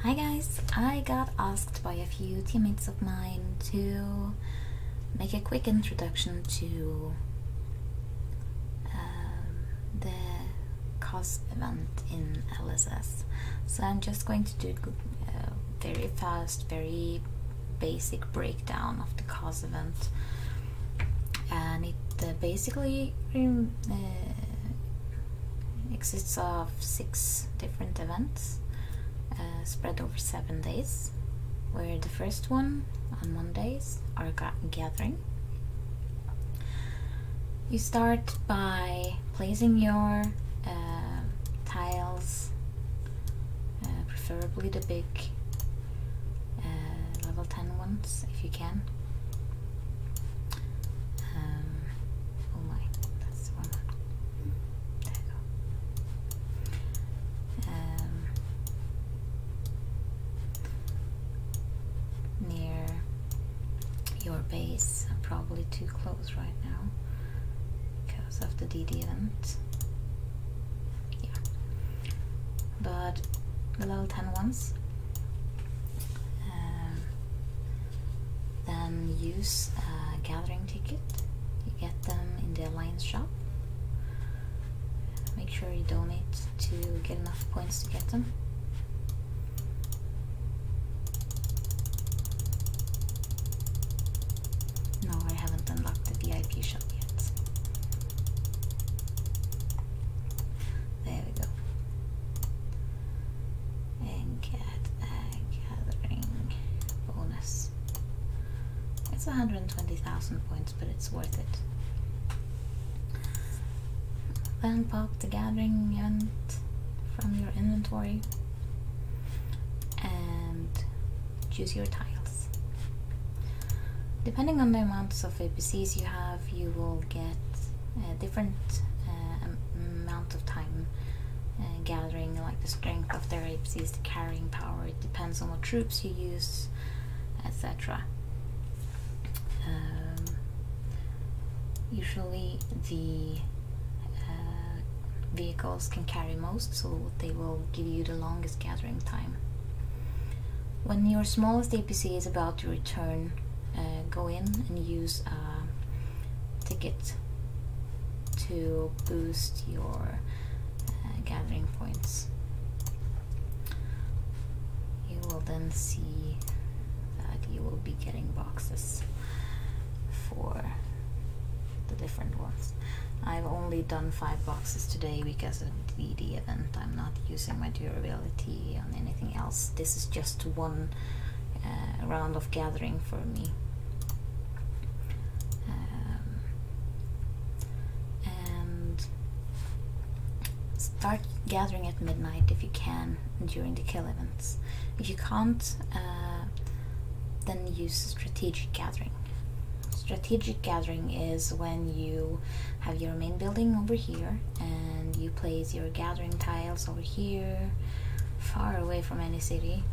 Hi guys, I got asked by a few teammates of mine to make a quick introduction to the COS event in LSS. So I'm just going to do a very fast, very basic breakdown of the COS event, and it basically consists of 6 different events spread over 7 days, where the first one on Mondays are gathering. You start by placing your tiles, preferably the big level 10 ones if you can. Oh my, that's the one. There you go. Near your base. I'm probably too close right now because of the DD event. Yeah. But the level 10 ones, then use a gathering ticket. You get them in the Alliance shop. Make sure you donate to get enough points to get them. No, I haven't unlocked the VIP shop yet. There we go. And get a gathering bonus. It's 120,000 points, but it's worth it. Then pop the gathering event from your inventory and choose your tiles. Depending on the amounts of APCs you have, you will get a different amount of time gathering, like the strength of their APCs, the carrying power. It depends on what troops you use, etc. Usually the vehicles can carry most, so they will give you the longest gathering time. When your smallest APC is about to return, go in and use a ticket to boost your gathering points. You will then see that you will be getting boxes for the different ones. I've only done 5 boxes today because of the DD event. I'm not using my durability on anything else. This is just one round of gathering for me. And start gathering at midnight if you can during the kill events. If you can't, then use strategic gathering. Strategic gathering is when you have your main building over here and you place your gathering tiles over here, far away from any city.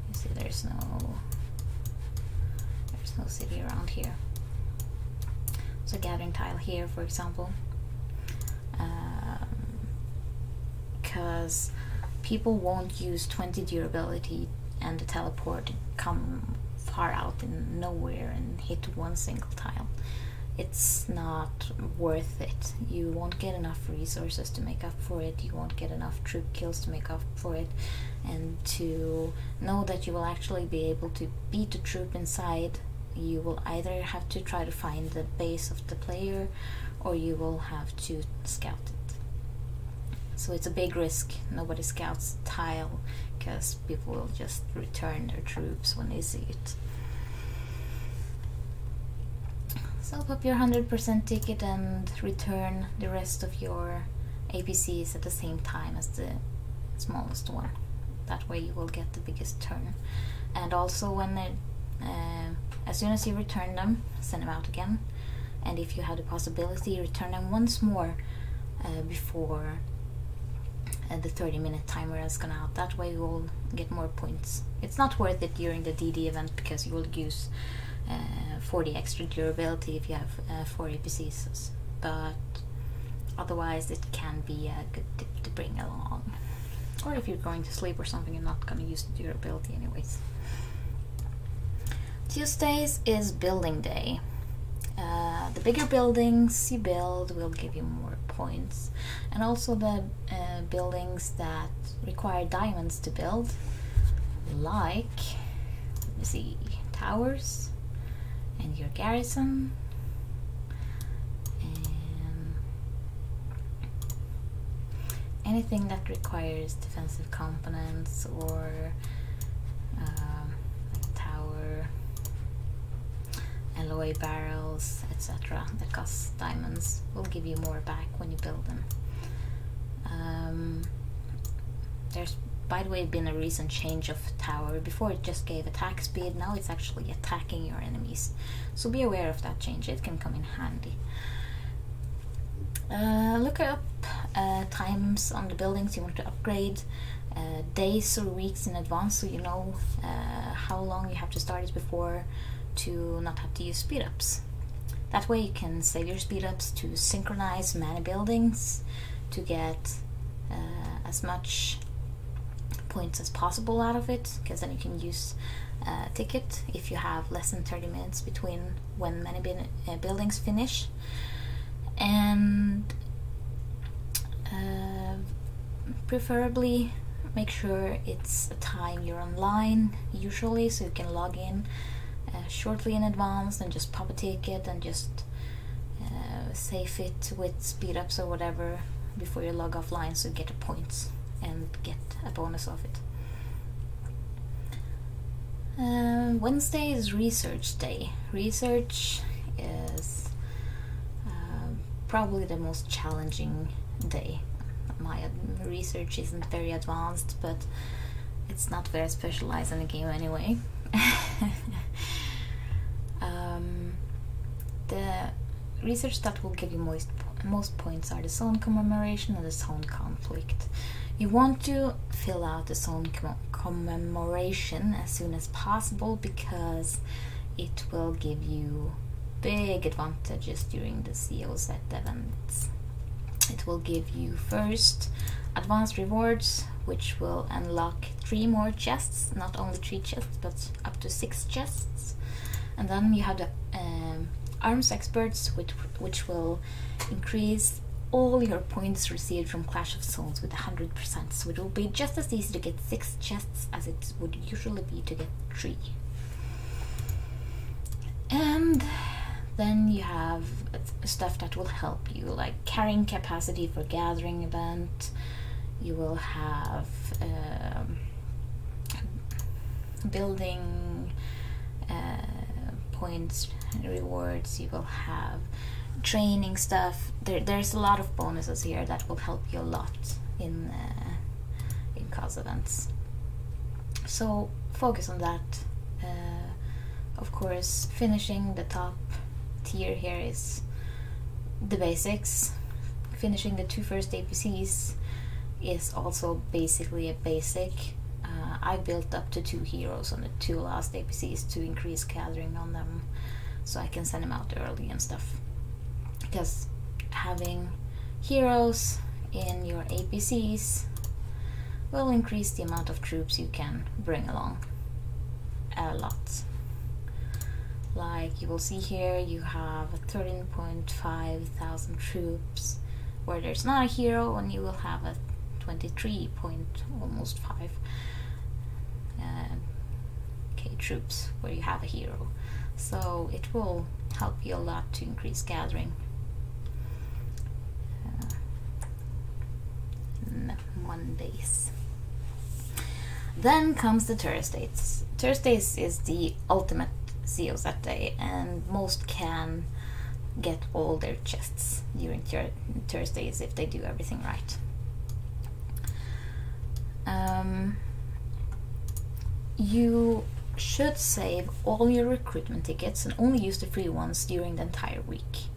You see there's no city around here. So gathering tile here, for example, because people won't use 20 durability and the teleport come far out in nowhere and hit one single tile. It's not worth it. You won't get enough resources to make up for it. You won't get enough troop kills to make up for it. And to know that you will actually be able to beat the troop inside, you will either have to try to find the base of the player or you will have to scout it. So it's a big risk. Nobody scouts tile because people will just return their troops when they see it. So pop your 100% ticket and return the rest of your APCs at the same time as the smallest one. That way you will get the biggest turn. And also when as soon as you return them, send them out again. And if you have the possibility, return them once more before the 30-minute timer has gone out. That way you will get more points. It's not worth it during the DD event because you will use 40 extra durability if you have 4 APCs, but otherwise it can be a good tip to bring along. Or if you're going to sleep or something, you're not going to use the durability anyways. Tuesdays is building day. The bigger buildings you build will give you more points, and also the buildings that require diamonds to build, like, let me see, towers and your garrison, and anything that requires defensive components, or like tower, alloy barrels, etc. that cost diamonds will give you more back when you build them. There's, by the way, been a recent change of tower. Before it just gave attack speed, now it's actually attacking your enemies. So be aware of that change, it can come in handy. Look up times on the buildings you want to upgrade, days or weeks in advance, so you know how long you have to start it before, to not have to use speed ups. That way you can save your speed ups to synchronize many buildings to get as much points as possible out of it, because then you can use a ticket if you have less than 30 minutes between when many buildings finish. And preferably make sure it's a time you're online usually, so you can log in shortly in advance and just pop a ticket and just save it with speed ups or whatever before you log offline, so you get the points and get a bonus of it. Wednesday is research day. Research is probably the most challenging day. My research isn't very advanced, but it's not very specialized in the game anyway. The research that will give you most points are the zone commemoration and the zone conflict. You want to fill out the zone commemoration as soon as possible, because it will give you big advantages during the COZ events. It will give you first advanced rewards, which will unlock 3 more chests, not only 3 chests but up to 6 chests. And then you have the arms experts, which will increase all your points received from Clash of Zones with 100%, so it will be just as easy to get 6 chests as it would usually be to get 3. And then you have stuff that will help you, like carrying capacity for gathering event. You will have building points and rewards. You will have training stuff. There's a lot of bonuses here that will help you a lot in COS events. So focus on that. Of course, finishing the top tier here is the basics. Finishing the 2 first APCs is also basically a basic. I built up to 2 heroes on the 2 last APCs to increase gathering on them, so I can send them out early and stuff. Because having heroes in your APCs will increase the amount of troops you can bring along a lot. Like you will see here, you have 13.5 thousand troops where there's not a hero, and you will have a 23.5 K troops where you have a hero. So it will help you a lot to increase gathering. Mondays. Then comes the Thursdays. Thursdays is the ultimate COZ day, and most can get all their chests during Thursdays if they do everything right. You should save all your recruitment tickets and only use the free ones during the entire week.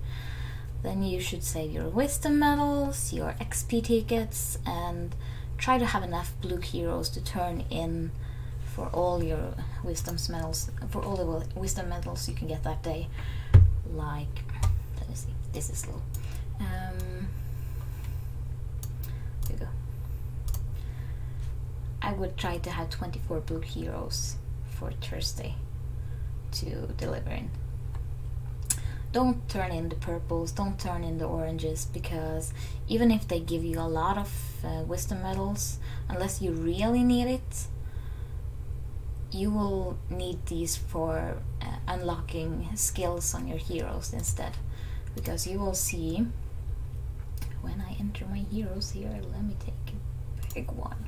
Then you should save your wisdom medals, your XP tickets, and try to have enough blue heroes to turn in for all your wisdom medals, for all the wisdom medals you can get that day. Like, let me see, this is low. Here we go. I would try to have 24 blue heroes for Thursday to deliver in. Don't turn in the purples, don't turn in the oranges, because even if they give you a lot of wisdom medals, unless you really need it, you will need these for unlocking skills on your heroes instead. Because you will see, when I enter my heroes here, let me take a big one.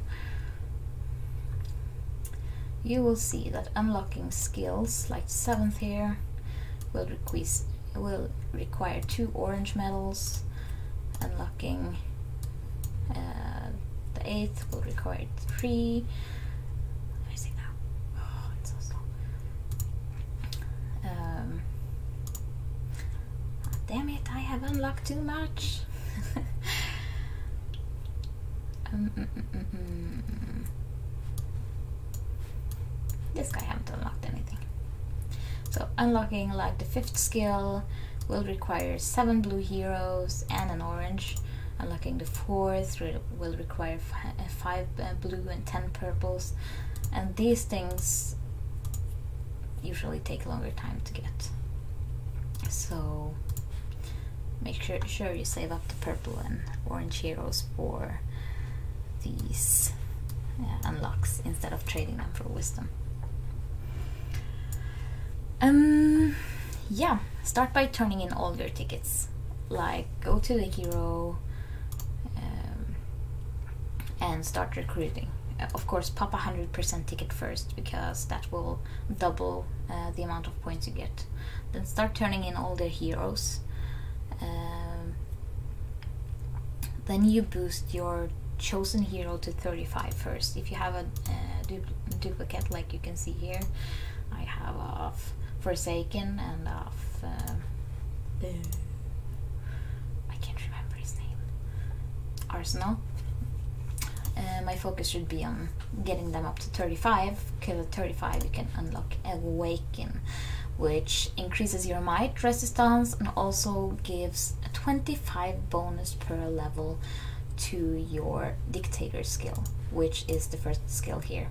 You will see that unlocking skills like 7th here will require 2 orange medals. Unlocking the 8th will require 3. Let me see now. Oh, it's so slow. Damn it, I have unlocked too much. This guy haven't unlocked anything. So unlocking like the 5th skill will require 7 blue heroes and an orange. Unlocking the 4th will require 5 blue and 10 purples. And these things usually take longer time to get. So make sure you save up the purple and orange heroes for these unlocks instead of trading them for wisdom. Yeah, start by turning in all your tickets. Like, go to the hero and start recruiting. Of course, pop 100% ticket first, because that will double the amount of points you get. Then start turning in all their heroes. Then you boost your chosen hero to 35 first. If you have a duplicate, like you can see here, I have of Forsaken and of I can't remember his name, Arsenal. My focus should be on getting them up to 35, because at 35 you can unlock Awaken, which increases your might resistance and also gives a 25 bonus per level to your Dictator skill, which is the first skill here.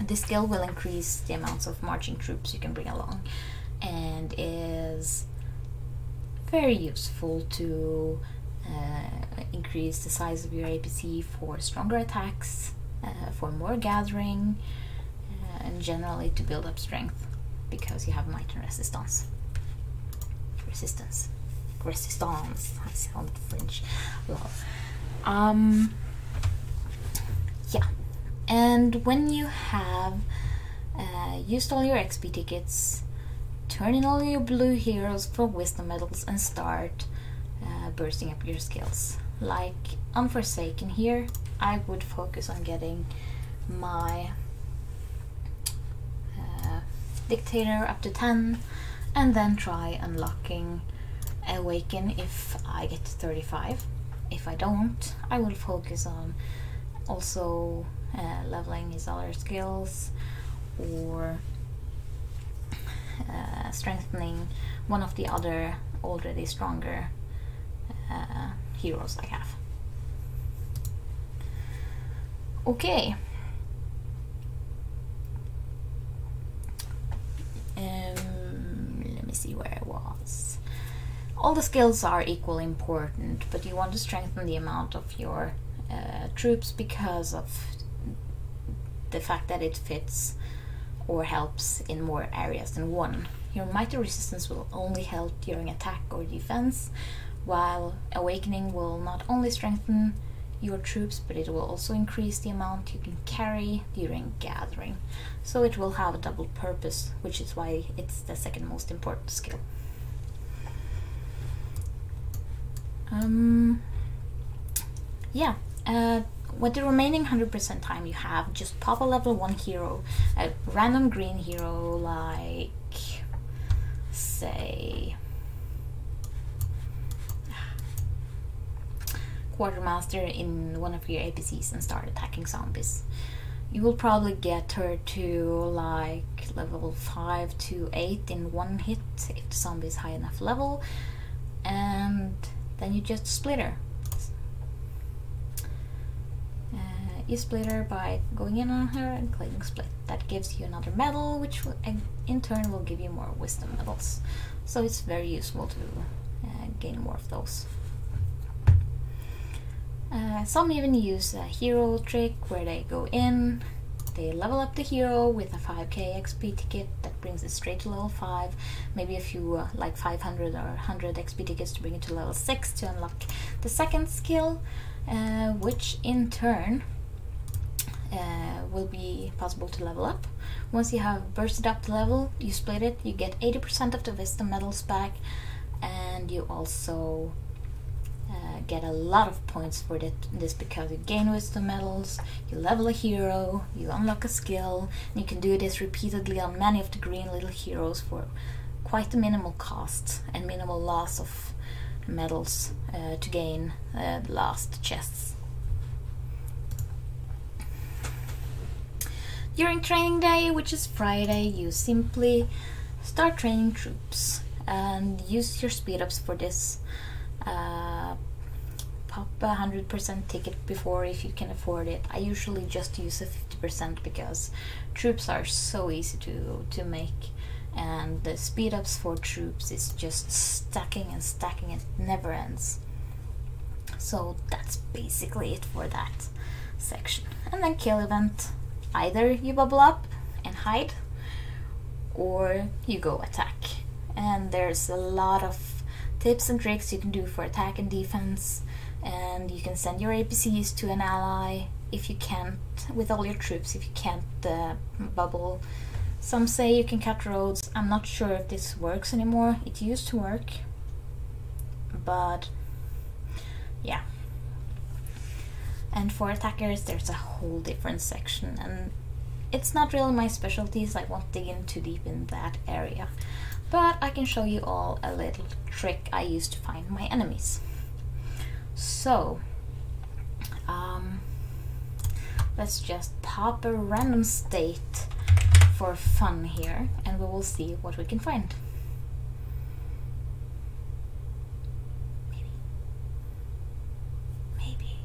This skill will increase the amounts of marching troops you can bring along, and is very useful to increase the size of your APC for stronger attacks, for more gathering, and generally to build up strength, because you have might and resistance. Resistance. I sound French. Love. Yeah. And when you have used all your XP tickets, turn in all your blue heroes for wisdom medals and start bursting up your skills. Like on Forsaken here, I would focus on getting my Dictator up to 10, and then try unlocking Awaken if I get to 35. If I don't, I will focus on also leveling his other skills, or strengthening one of the other already stronger heroes I have. Okay. Let me see where I was. All the skills are equally important, but you want to strengthen the amount of your troops because of the fact that it fits or helps in more areas than one. Your mighty resistance will only help during attack or defense, while Awakening will not only strengthen your troops, but it will also increase the amount you can carry during gathering. So it will have a double purpose, which is why it's the second most important skill. Yeah, with the remaining 100% time you have, just pop a level 1 hero, a random green hero like, say, Quartermaster in one of your APCs and start attacking zombies. You will probably get her to like level 5 to 8 in one hit if the zombie is high enough level, and then you just split her. E-splitter by going in on her and clicking split. That gives you another medal, which will, in turn will give you more wisdom medals. So it's very useful to gain more of those. Some even use a hero trick where they go in, they level up the hero with a 5k XP ticket that brings it straight to level 5, maybe a few like 500 or 100 XP tickets to bring it to level 6 to unlock the second skill, which in turn will be possible to level up. Once you have bursted up the level, you split it, you get 80% of the wisdom medals back, and you also get a lot of points for this because you gain wisdom medals, you level a hero, you unlock a skill, and you can do this repeatedly on many of the green little heroes for quite a minimal cost and minimal loss of medals to gain the last chests. During training day, which is Friday, you simply start training troops and use your speed ups for this. Pop a 100% ticket before if you can afford it. I usually just use a 50% because troops are so easy to make, and the speed ups for troops is just stacking and stacking, it never ends. So that's basically it for that section. And then kill event. Either you bubble up and hide, or you go attack. And there's a lot of tips and tricks you can do for attack and defense, and you can send your APCs to an ally if you can't, with all your troops, if you can't bubble. Some say you can cut roads. I'm not sure if this works anymore. It used to work, but yeah. And for attackers there's a whole different section, and it's not really my specialty, so I won't dig in too deep in that area. But I can show you all a little trick I use to find my enemies. So, let's just pop a random state for fun here, and we will see what we can find. Maybe.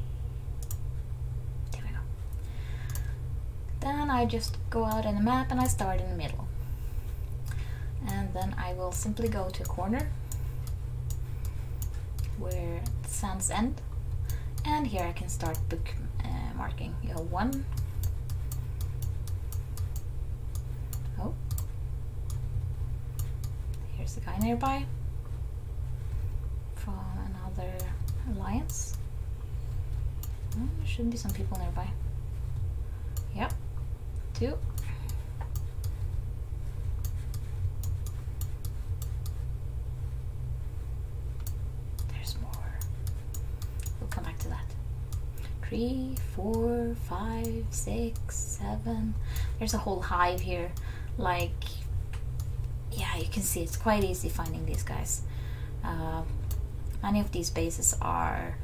There we go. Then I just go out in the map and I start in the middle. And then I will simply go to a corner where the sands end, and here I can start book marking. You have one. Oh, here's a guy nearby from another alliance. Oh, there should be some people nearby. Yep, 2. Come back to that. 3, 4, 5, 6, 7. There's a whole hive here. Like, yeah, you can see it's quite easy finding these guys. Many of these bases are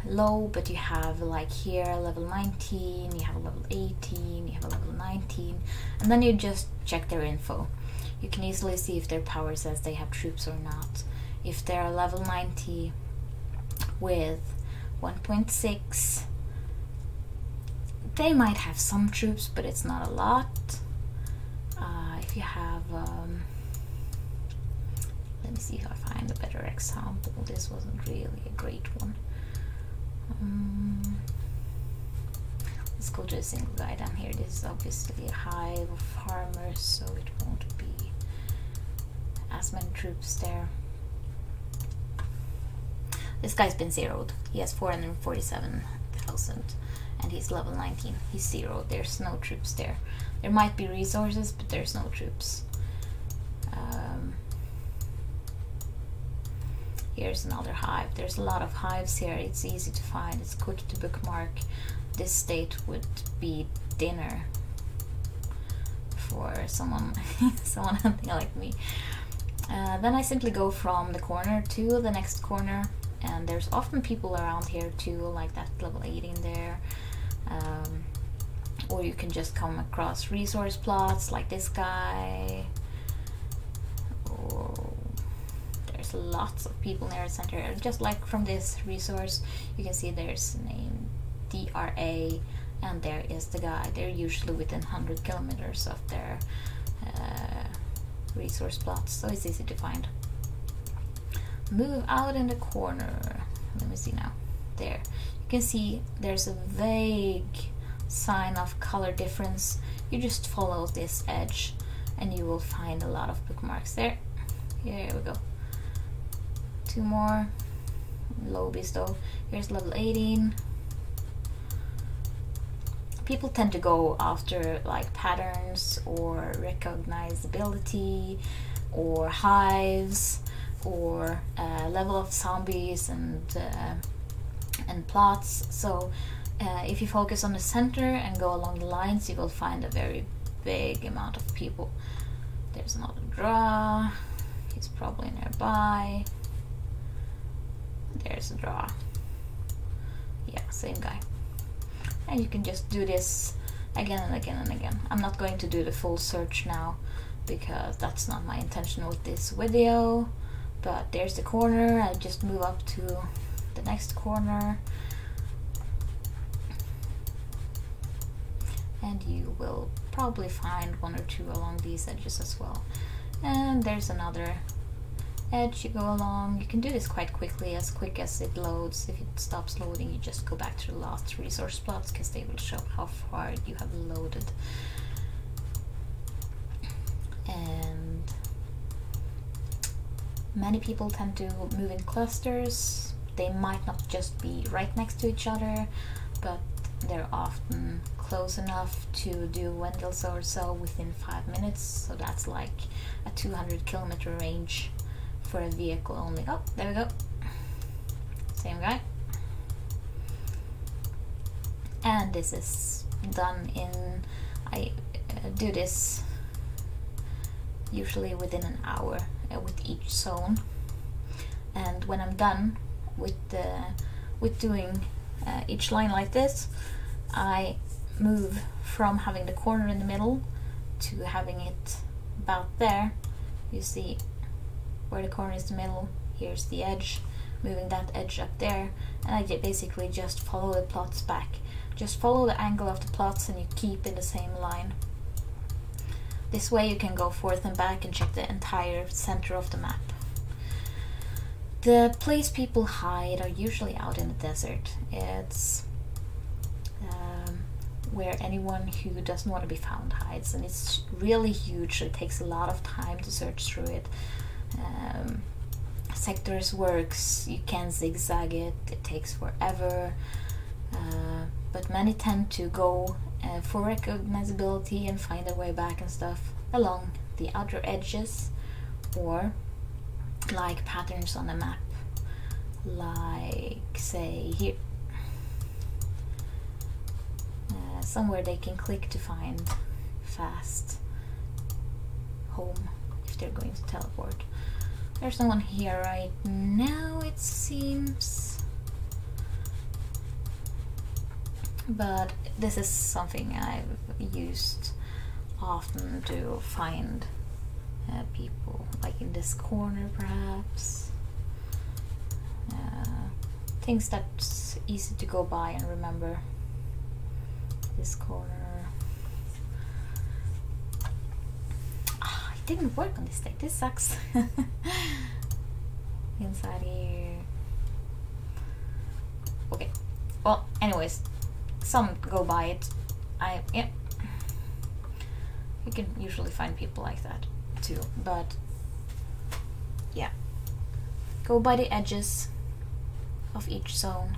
low, but you have like here level 19, you have a level 18, you have a level 19, and then you just check their info. You can easily see if their power says they have troops or not. If they're level 90 with 1.6, they might have some troops, but it's not a lot. If you have let me see if I find a better example. This wasn't really a great one. Let's go to a single guy down here. This is obviously a hive of farmers, so it won't be as many troops there. This guy's been zeroed. He has 447,000 and he's level 19. He's zeroed. There's no troops there. There might be resources, but there's no troops. Here's another hive. There's a lot of hives here. It's easy to find. It's quick to bookmark. This state would be dinner for someone hunting like me. Then I simply go from the corner to the next corner, and there's often people around here too, like that level 18 there. Or you can just come across resource plots like this guy. Or there's lots of people near the center. Just like from this resource, you can see there's name DRA and there is the guy. They're usually within 100 kilometers of their resource plots, so it's easy to find. Move out in the corner. Let me see now. There. You can see there's a vague sign of color difference. You just follow this edge and you will find a lot of bookmarks there. Here we go. 2 more. Low bestow. Here's level 18. People tend to go after like patterns or recognizability or hives or level of zombies and plots. So if you focus on the center and go along the lines, you will find a very big amount of people. There's another draw. He's probably nearby. There's a draw. Yeah, same guy. And you can just do this again and again and again. I'm not going to do the full search now because that's not my intention with this video. But there's the corner. I just move up to the next corner. And you will probably find 1 or 2 along these edges as well. And there's another edge you go along. You can do this quite quickly, as quick as it loads. If it stops loading, you just go back to the last resource plots because they will show how far you have loaded. And many people tend to move in clusters. They might not just be right next to each other, but they're often close enough to do Wendels or so within 5 minutes. So that's like a 200-kilometer range for a vehicle only. Oh, there we go. Same guy. And this is done in, I do this usually within an hour with each zone. And when I'm done with doing each line like this, I move from having the corner in the middle to having it about there. You see where the corner is the middle, here's the edge, moving that edge up there, and I basically just follow the plots back. Just follow the angle of the plots and you keep in the same line. This way you can go forth and back and check the entire center of the map. The place people hide are usually out in the desert. It's where anyone who doesn't want to be found hides, and it's really huge, so it takes a lot of time to search through it. Sectors works, you can zigzag it, it takes forever, but many tend to go for recognizability and find their way back and stuff along the outer edges, or like patterns on the map, like say here, somewhere they can click to find fast home if they're going to teleport. There's no one here right now, it seems, but this is something I've used often to find people, like in this corner perhaps. Things that's easy to go by and remember. This corner. It didn't work on this deck, this sucks. Inside here. Okay, well anyways, some go by it. Yeah, you can usually find people like that too, but yeah, go by the edges of each zone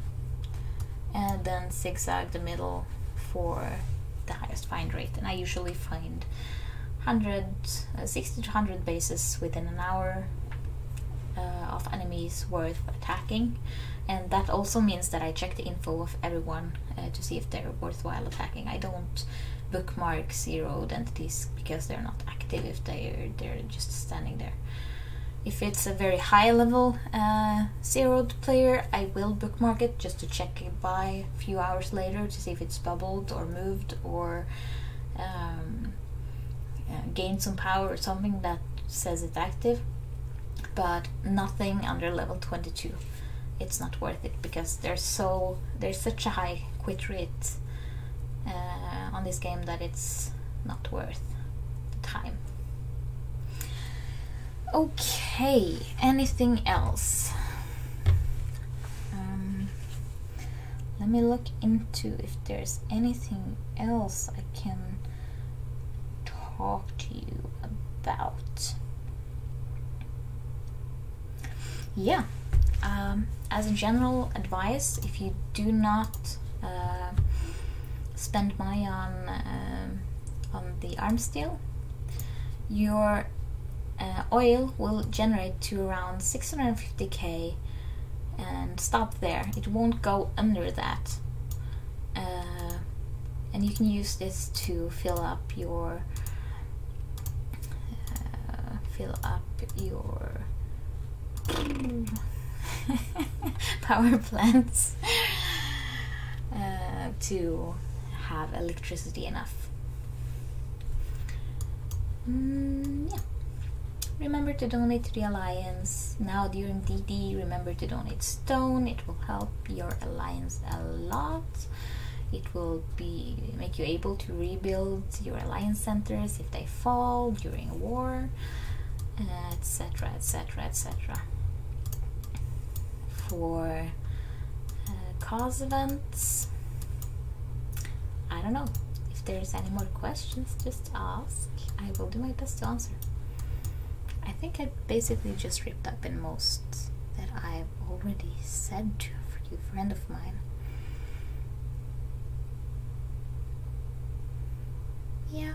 and then zigzag the middle for the highest find rate. And I usually find 60 to 100 bases within an hour of enemies worth attacking, and that also means that I check the info of everyone to see if they're worthwhile attacking. I don't bookmark zeroed entities because they're not active if they're just standing there. If it's a very high level zeroed player, I will bookmark it just to check it by a few hours later to see if it's bubbled or moved or gained some power or something that says it's active. But nothing under level 22. It's not worth it because there's such a high quit rate this game that it's not worth the time. Okay, anything else? Let me look into if there's anything else I can talk to you about. Yeah, as a general advice, if you do not spend money on the arm steel, your oil will generate to around 650k and stop there. It won't go under that, and you can use this to fill up your power plants to have electricity enough. Yeah. Remember to donate to the Alliance. Now during DD, remember to donate stone. It will help your Alliance a lot. It will make you able to rebuild your Alliance centers if they fall during a war, etc, etc, etc. For cause events, I don't know. If there's any more questions, just ask. I will do my best to answer. I think I basically just ripped up in most that I've already said to you, friend of mine. Yeah.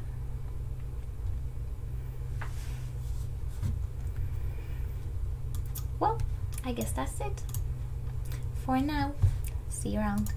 Well, I guess that's it for now. See you around.